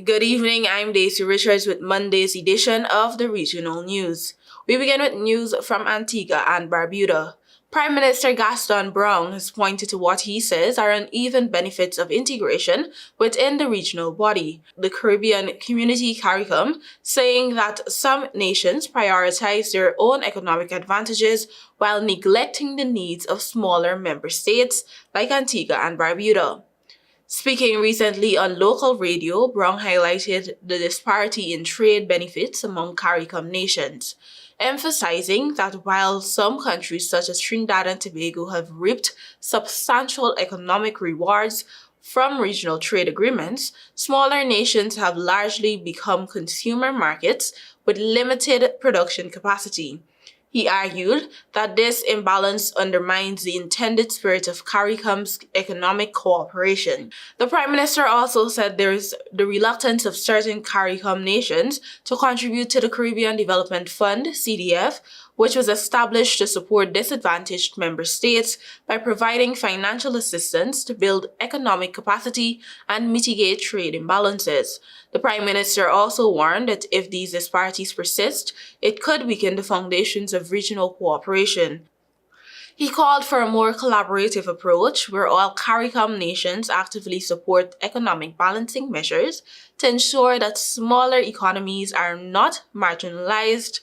Good evening, I'm Daisy Richards with Monday's edition of the Regional News. We begin with news from Antigua and Barbuda. Prime Minister Gaston Brown has pointed to what he says are uneven benefits of integration within the regional body, the Caribbean Community CARICOM, saying that some nations prioritize their own economic advantages while neglecting the needs of smaller member states like Antigua and Barbuda. Speaking recently on local radio, Brown highlighted the disparity in trade benefits among CARICOM nations, emphasizing that while some countries such as Trinidad and Tobago have reaped substantial economic rewards from regional trade agreements, smaller nations have largely become consumer markets with limited production capacity. He argued that this imbalance undermines the intended spirit of CARICOM's economic cooperation. The Prime Minister also said there is the reluctance of certain CARICOM nations to contribute to the Caribbean Development Fund, CDF, which was established to support disadvantaged member states by providing financial assistance to build economic capacity and mitigate trade imbalances. The Prime Minister also warned that if these disparities persist, it could weaken the foundations of regional cooperation. He called for a more collaborative approach where all CARICOM nations actively support economic balancing measures to ensure that smaller economies are not marginalized.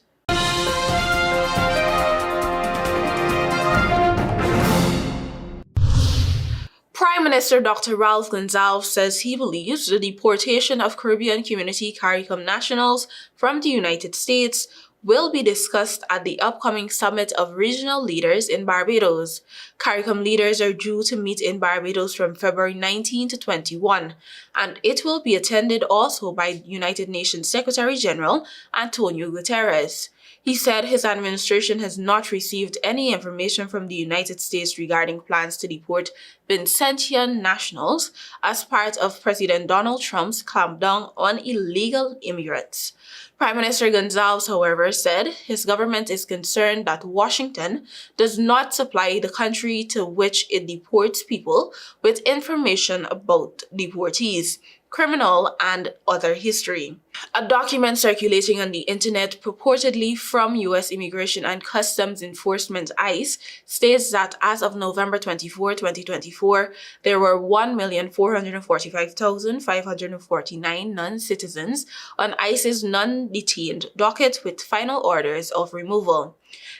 Prime Minister Dr. Ralph Gonsalves says he believes the deportation of Caribbean Community CARICOM nationals from the United States will be discussed at the upcoming summit of regional leaders in Barbados. CARICOM leaders are due to meet in Barbados from February 19 to 21, and it will be attended also by United Nations Secretary General Antonio Guterres. He said his administration has not received any information from the United States regarding plans to deport Vincentian nationals as part of President Donald Trump's clampdown on illegal immigrants. Prime Minister Gonsalves, however, said his government is concerned that Washington does not supply the country to which it deports people with information about deportees, criminal and other history. A document circulating on the internet purportedly from U.S. Immigration and Customs Enforcement ICE states that as of November 24, 2024, there were 1,445,549 non-citizens on ICE's non-detained docket with final orders of removal.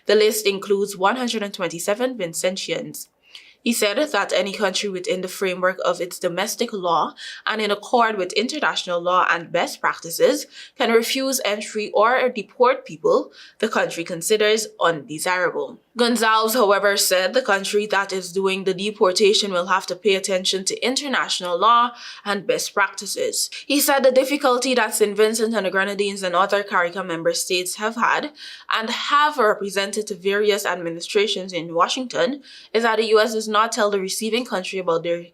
The list includes 127 Vincentians. He said that any country within the framework of its domestic law and in accord with international law and best practices can refuse entry or deport people the country considers undesirable. Gonsalves, however, said the country that is doing the deportation will have to pay attention to international law and best practices. He said the difficulty that St. Vincent and the Grenadines and other CARICOM member states have had and have represented to various administrations in Washington is that the U.S. does not tell the receiving country about their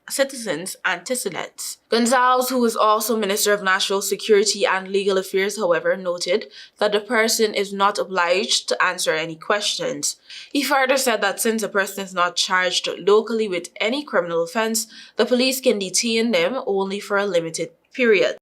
citizens' antecedents. Gonsalves, who is also Minister of National Security and Legal Affairs, however, noted that the person is not obliged to answer any questions. He further said that since a person is not charged locally with any criminal offense, the police can detain them only for a limited period.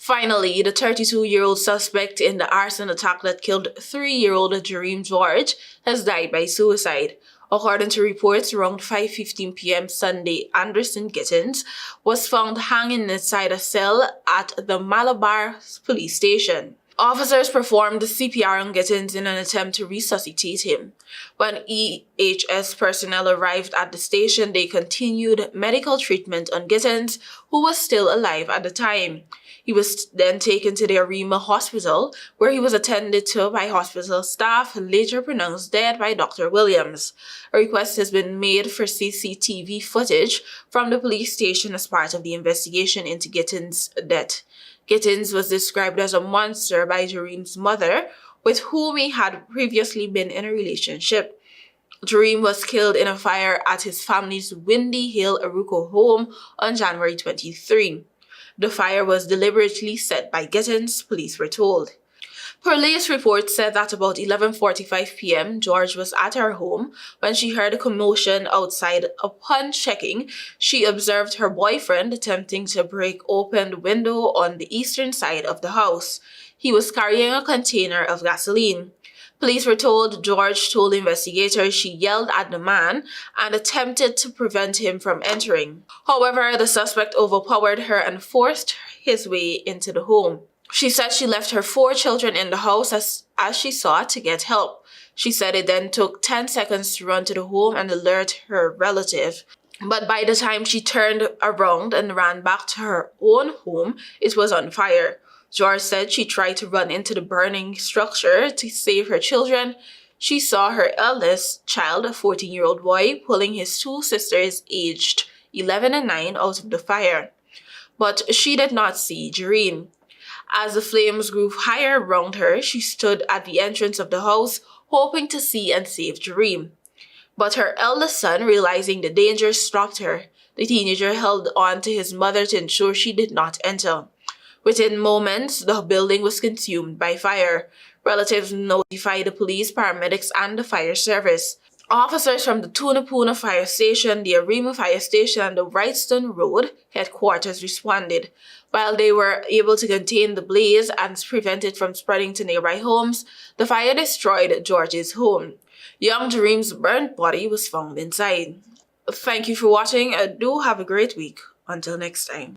Finally, the 32-year-old suspect in the arson attack that killed 3-year-old Jareem George has died by suicide. According to reports, around 5:15 p.m. Sunday, Anderson Gittins was found hanging inside a cell at the Malabar police station. Officers performed CPR on Gittins in an attempt to resuscitate him. When EHS personnel arrived at the station, they continued medical treatment on Gittins, who was still alive at the time. He was then taken to the Arima Hospital, where he was attended to by hospital staff and later pronounced dead by Dr. Williams. A request has been made for CCTV footage from the police station as part of the investigation into Gittins' death. Gittins was described as a monster by Jareem's mother, with whom he had previously been in a relationship. Jareem was killed in a fire at his family's Windy Hill Aruco home on January 23. The fire was deliberately set by Gittins, police were told. Police reports said that about 11:45 p.m., George was at her home when she heard a commotion outside. Upon checking, she observed her boyfriend attempting to break open the window on the eastern side of the house. He was carrying a container of gasoline. Police were told George told investigators she yelled at the man and attempted to prevent him from entering. However, the suspect overpowered her and forced his way into the home. She said she left her 4 children in the house as she sought to get help. She said it then took 10 seconds to run to the home and alert her relative. But by the time she turned around and ran back to her own home, it was on fire. George said she tried to run into the burning structure to save her children. She saw her eldest child, a 14-year-old boy, pulling his 2 sisters aged 11 and 9 out of the fire. But she did not see Jareen. As the flames grew higher around her, she stood at the entrance of the house, hoping to see and save Jareen. But her eldest son, realizing the danger, stopped her. The teenager held on to his mother to ensure she did not enter. Within moments, the building was consumed by fire. Relatives notified the police, paramedics, and the fire service. Officers from the Tunapuna Fire Station, the Arima Fire Station, and the Wrightstone Road headquarters responded. While they were able to contain the blaze and prevent it from spreading to nearby homes, the fire destroyed George's home. Young Jareem's burnt body was found inside. Thank you for watching. Do have a great week. Until next time.